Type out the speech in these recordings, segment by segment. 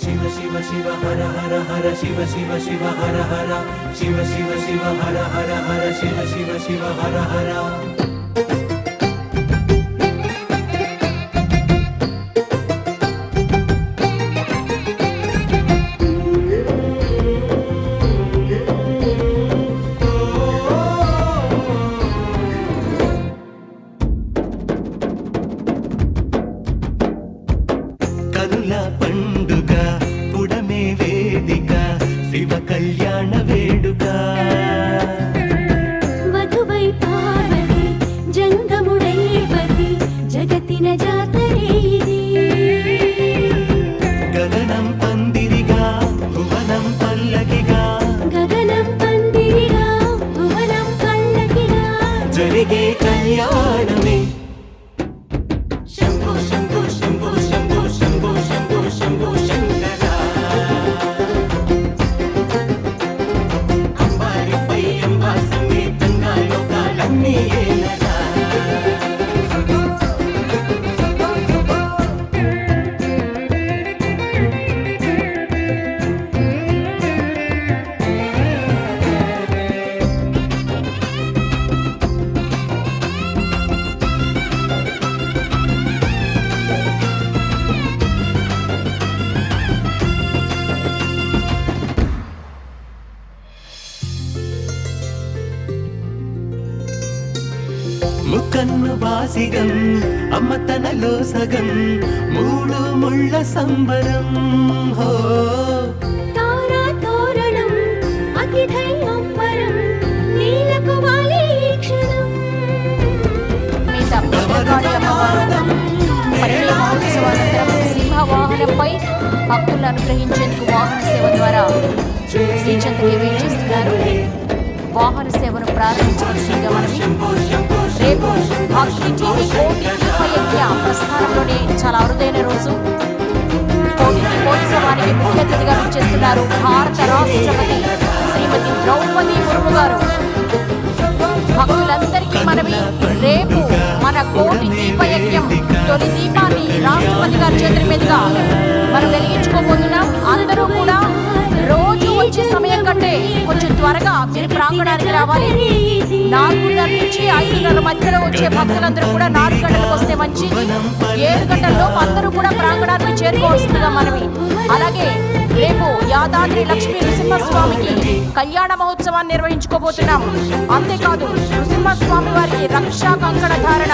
शिव शिव शिव हर हर हर शिव शिव शिव हर हर शिव शिव शिव हर हर हर शिव शिव शिव हर हर పండుగ పుడమే వేదిక శివ కళ్యాణ వేడుక మధువై పార్వతి జంగముడై పతి జగతిన జాతరే ఇది గగనం పందిరిగా భువనం పల్లకిగా గగనం పందిరిగా భువనం పల్లకిగా జరిగే కళ్యాణమే శంభో శంభో శంభో శంభో శంభో శంభో శంభో శంకర అంబారిపై అంబా సమేతంగా లోకాలన్నీ ఏలగా ముకన్ను బాసిగం అమ్మ తనలో సగం మూడు ముళ్ళ సంబరం హో తారా తోరణం అతిథై అంబరం నీలకు వాలి క్షణం సింహవాహనంపై భక్తులను అనుగ్రహించేందుకు వాహన సేవ ద్వారా శ్రీచంద్రకి వేచేస్తున్నారు. వాహన సేవను ప్రారంభించవలసిందిగా మనవి. రేపు భక్తి టీవీ కోటి దీపయజ్ఞ ప్రస్థానంలోనే చాలా అరుదైన రోజు. కోటి దీపోత్సవానికి ముఖ్య అతిథిగా విచ్చేస్తున్నారు భారత రాష్ట్రపతి శ్రీమతి ద్రౌపది ముర్ము గారు. భక్తులందరికీ మనవి, రేపు మన కోటి దీపయజ్ఞం తొలి దీపాన్ని రాష్ట్రపతి గారి చేతుల మీదుగా మనం వెలిగించుకోబోతున్నాం. అందరూ కూడా రోజు వచ్చే సమయం కంటే కొంచెం త్వరగా మీరు ప్రాంగణానికి రావాలి. 4:30 నుంచి 5:30 మధ్యలో వచ్చే భక్తులందరూ కూడా 4 గంటలకు వస్తే మంచి. 7 గంటల్లోపు అందరూ కూడా ప్రాంగణానికి చేరుకోవాల్సిందిగా మనవి. అలాగే రేపు యాదాద్రి లక్ష్మీ నృసింహస్వామికి కళ్యాణ మహోత్సవాన్ని నిర్వహించుకోబోతున్నాం. అంతేకాదు నృసింహస్వామి వారికి రక్షా కంకణ ధారణ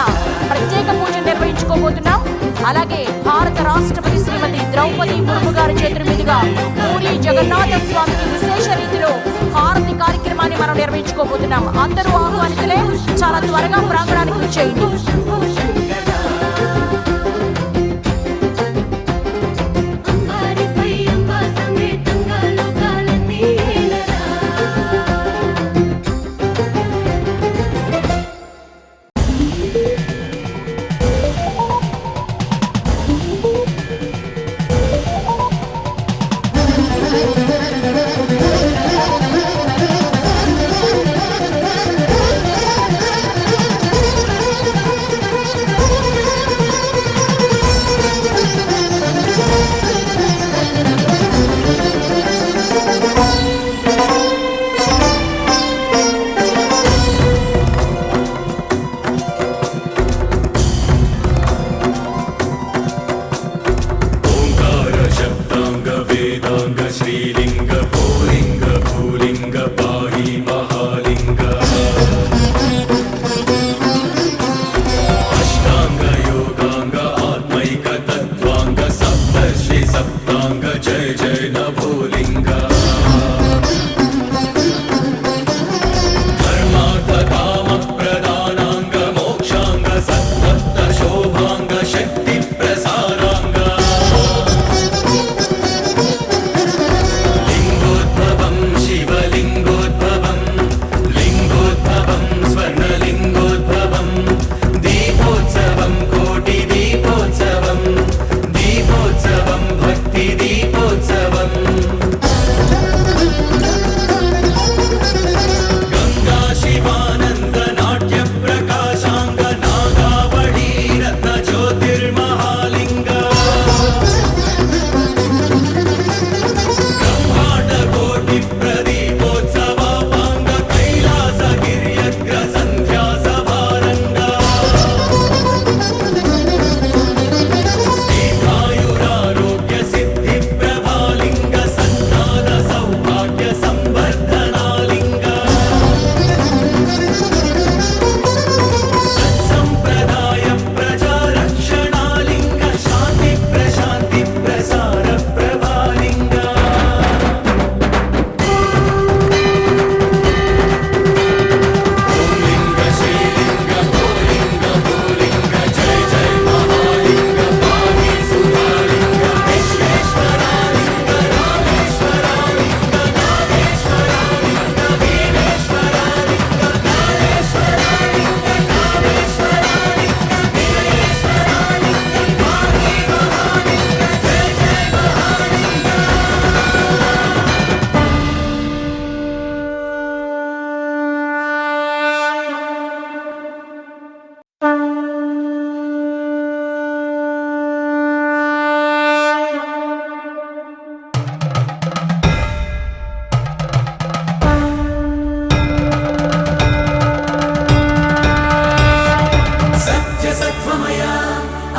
ప్రత్యేక పూజ నిర్వహించుకోబోతున్నాం. అలాగే భారత రాష్ట్రపతి శ్రీమతి ద్రౌపది ముర్ము గారి చేతుల మీదుగా పూరి జగన్నాథ స్వామికి విశేష రీతిలో హారతి కార్యక్రమాన్ని మనం నిర్వహించుకోబోతున్నాం. అందరూ ఆహ్వానితులే, చాలా త్వరగా ప్రాంగణానికి వచ్చేయండి.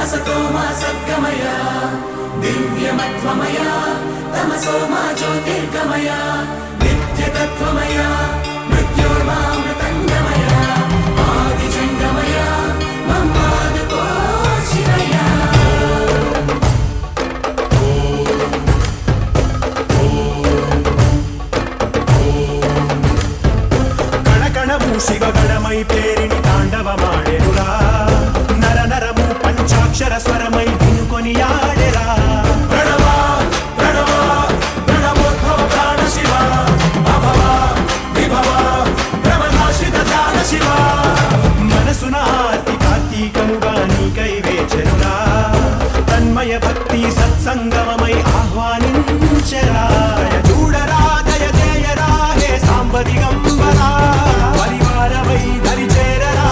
असतो मा सद्गमय दिव्यमत्वमय तमसो मा ज्योतिर्गमय नित्यतत्त्वमय मृत्योर्मामृतङ्गमय आदिजङ्गमय मम्मादुको शिवय కణకణము శివగణమై పేరిని తాండవమాడెనురా నర నరము పంచాక్షర స్వరమై వినుకొని ఆడెరా ప్రణవ ప్రణవ ప్రణవోద్భవ ప్రాణ శివ అభవ విభవ భ్రమనాశిత ధ్యాన శివ మనసున ఆర్తి కార్తీకముగా నీకై వేచెనురా తన్మయ భక్తి సత్సంగమమై ఆహ్వానించెరా చూడరా దయ చేయరా హే సాంబ దిగంబరా పరివారమై దరి చేరరా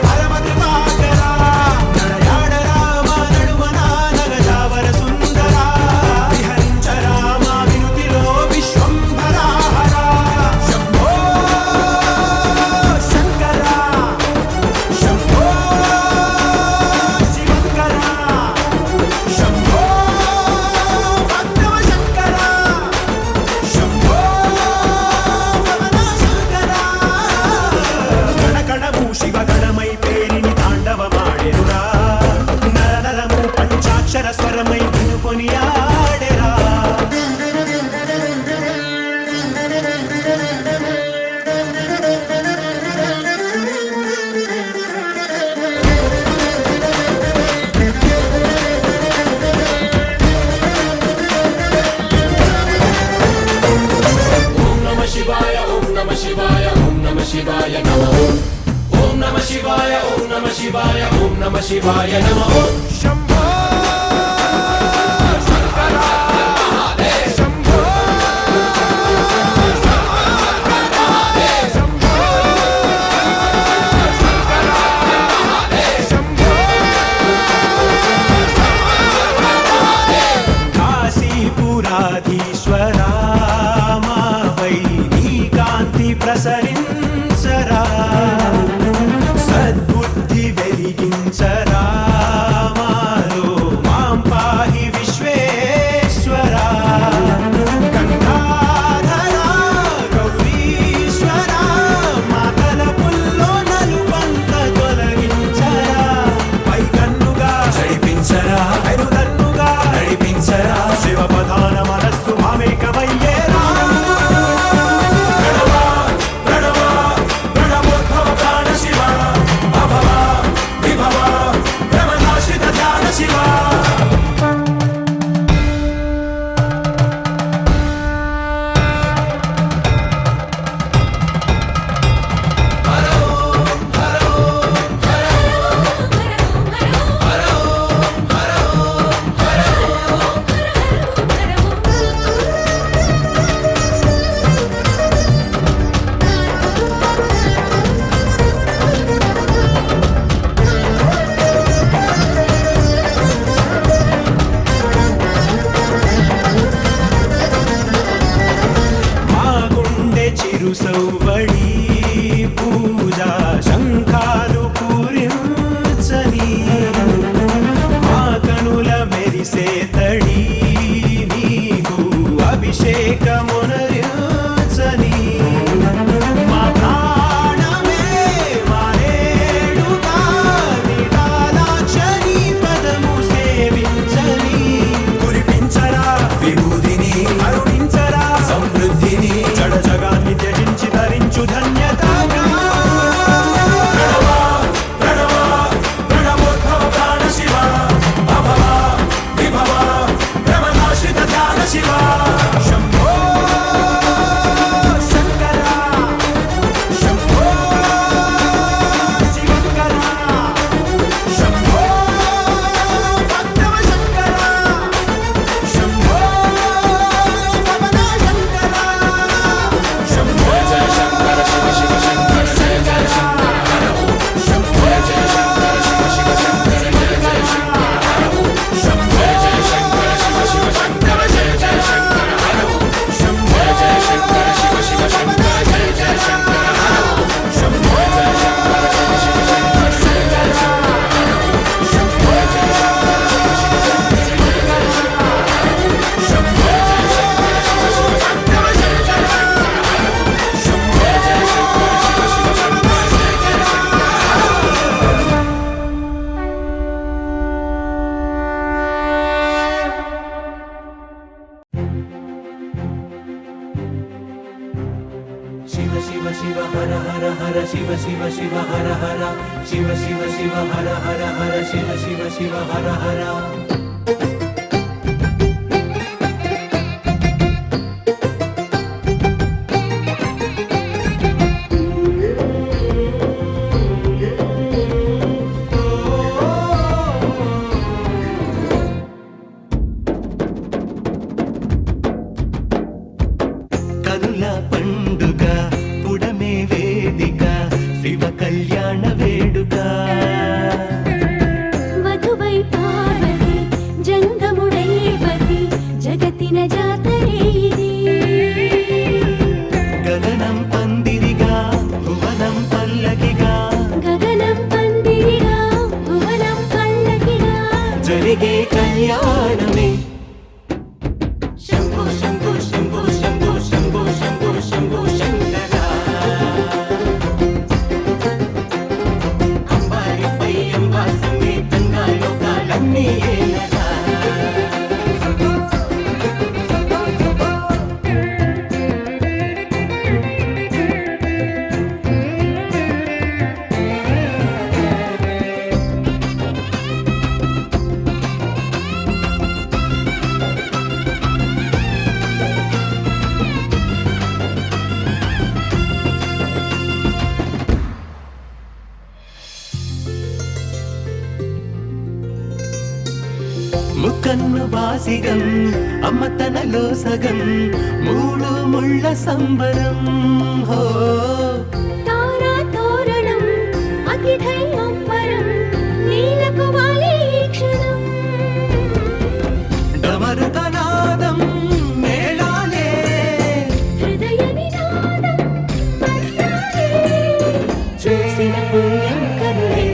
పరమ కృపాకరా నడయాడరా మా నడుమన నగజావర సుందరా విహరించరా మా వినుతిలో విశ్వంభరాహరా శంభో శంకరా శంభో శివంకరా శంభో భక్తవ శంకరా శంభో రమణాశంకరా కణకణము శివగణమై పేరిని తాండవమాడెనురా నర నరము పంచాక్షర స్వరమై వినుకొని ఆడెరా ఓం నమ శివాయ ఓం నమ శివాయ ఓం నమ శివాయ నమః ఓం నమ శివాయ ఓం నమ శివాయ ఓం నమ శివాయ నమః శంభో శంకరా శంభో శంభో శంకరా శంభో కాశీపురాధీశ్వరా మాపై నీ కాంతి ప్రసరించరా సద్బుద్ధి వెలిగించరా మా శివ శివ హర హర శివ శివ శివ హర హర హర శివ శివ శివ హర హర కనుల పండుగ పుడమే వేదిక శివ కళ్యాణ వేడుక వధువై పార్వతి జంగముడై పతి జగతిన జాతరే ఇది గగనం పందిరిగా భువనం పల్లకిగా గగనం పందిరిగా భువనం పల్లకిగా జరిగే కళ్యాణమే శంభో శంభో శంభో శంభో శంభో శంభో శంభో శంకర అంబారిపై అంబా సమేతంగా లోకాలన్నీ ఏలగా ముక్కన్ను బాసిగం అమ్మ తనలో సగం మూడు ముళ్ళ సంబరం హో తారా తోరణం అతిథై అంబరం నీలకు వాలి ఈ క్షణం డమరుకనాదం మేళాలే హృదయ నినాదం మన్నాడే చూసిన పుణ్యం కరుణే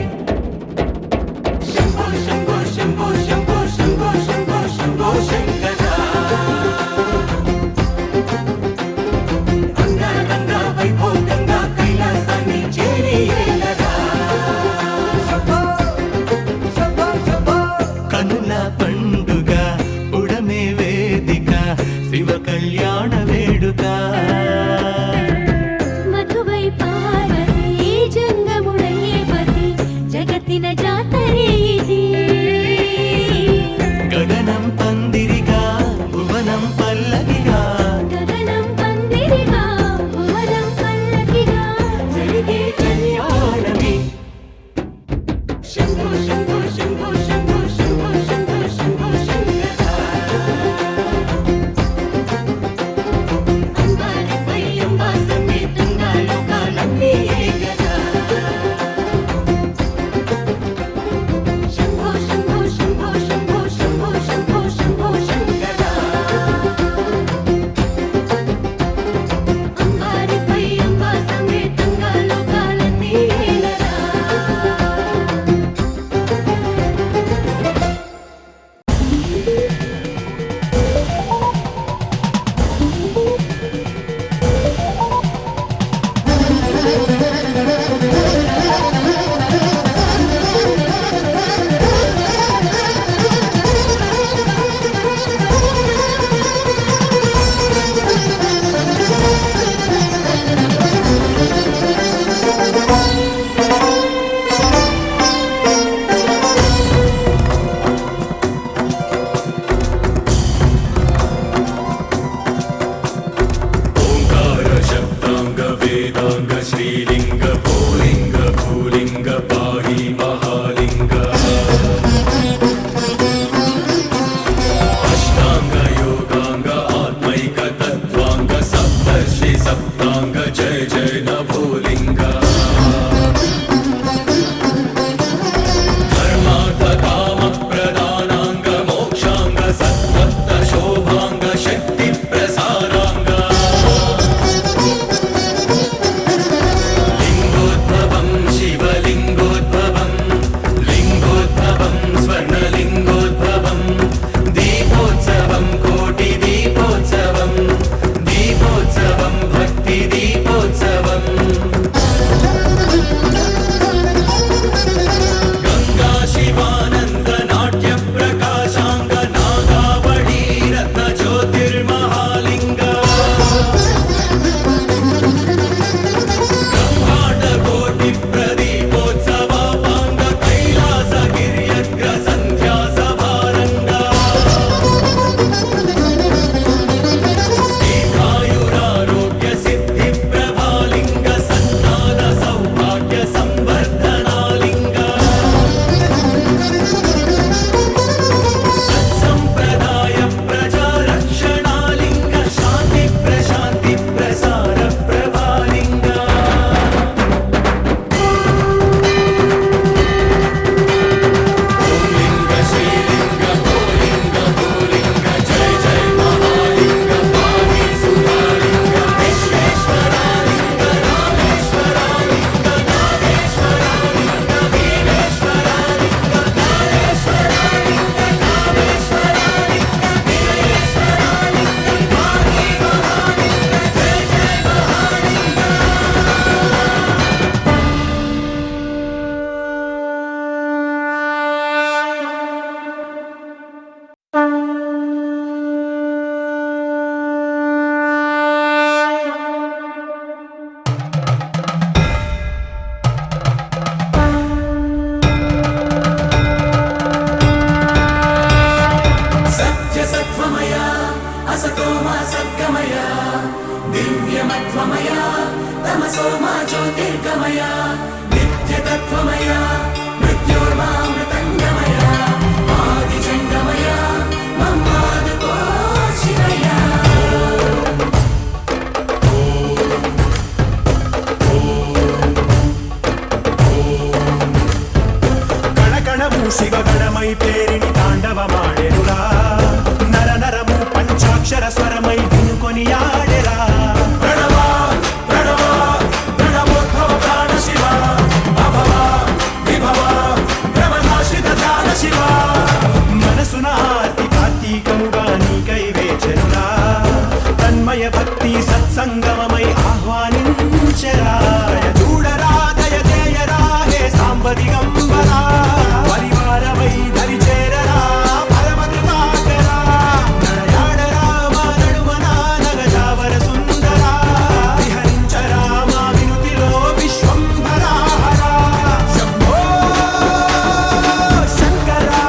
శంభో శంభో శంభో శంభో శంభో శంభో శంభో శంకర అంగరంగ వైభోగంగా మా సద్గమయ దివ్యమత్వమయ తమసో మా జ్యోతిర్గమయ నిత్యతత్వమయ మృత్యోర్మామృతంగమయ ఆదిజంగమయ మమ్మాదుకో శివయ కణకణము శివగణమై పేరిని తాండవమాడెనురా నర నరము పంచాక్షర స్వరమై వినుకొని ఆడెరా ప్రణవ ప్రణవ ప్రణవోద్భవ ప్రాణ శివ అభవ విభవ భ్రమనాశిత ధ్యాన శివ మనసున ఆర్తి కార్తీకముగా నీకై వేచెనురా తన్మయ భక్తి సత్సంగమమై ఆహ్వానించెరా చూడరా దయ చేయరా హే సాంబ దిగంబరా పరివారమై దరి చేరరా పరమ కృపాకరా నడయాడరా మా నడుమన నగజావర సుందరా విహరించరా మా వినుతిలో విశ్వంభరా హరా శంభో శంకరా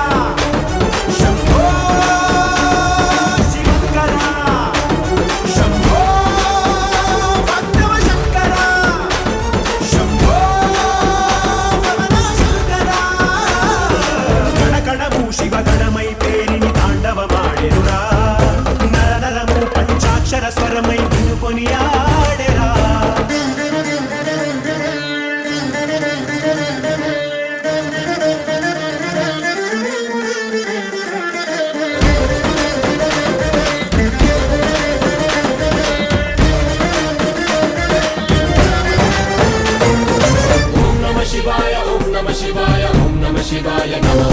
శంభో శివంకరా శంభో భక్తవ శంకరా శంభో రమణాశంకరా కణకణము శివగణమై పేరిని తాండవమాడెనురా నర నరము పంచాక్షర స్వరమై వినుకొని ఆడెరా ఓం నమ శివాయ ఓం నమ శివాయ ఓం నమ శివాయ నమో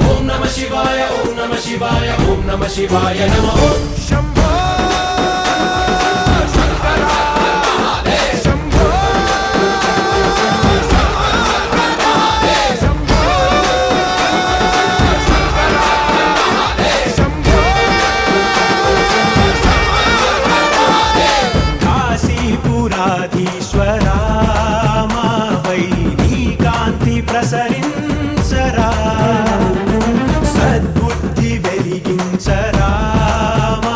ఓం నమ శివాయ ఓం నమ శివాయ ఓం నమ శివాయ నమో శంభో కాశీపురాధీశ్వరా మాపై నీ కాంతి ప్రసరించరా సద్బుద్ధి వెలిగించరా మా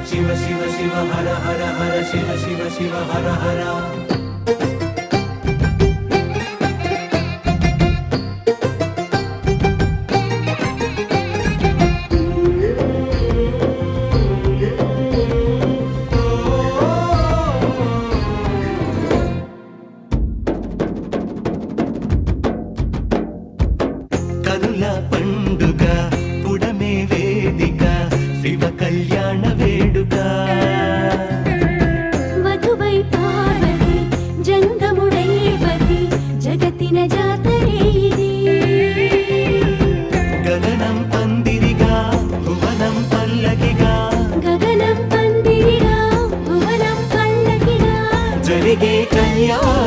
శివ శివ శివ హర హర హర శివ శివ శివ హర హర కనుల పండుగ పుడమే వేదిక శివ కళ్యాణ వేడుక మధువై పార్వతి జంగముడై పతి జగతిన జాతరే ఇది గగనం పందిరిగా భువనం పల్లకిగా గగనం పందిరిగా భువనం పల్లకిగా జరిగే కళ్యాణ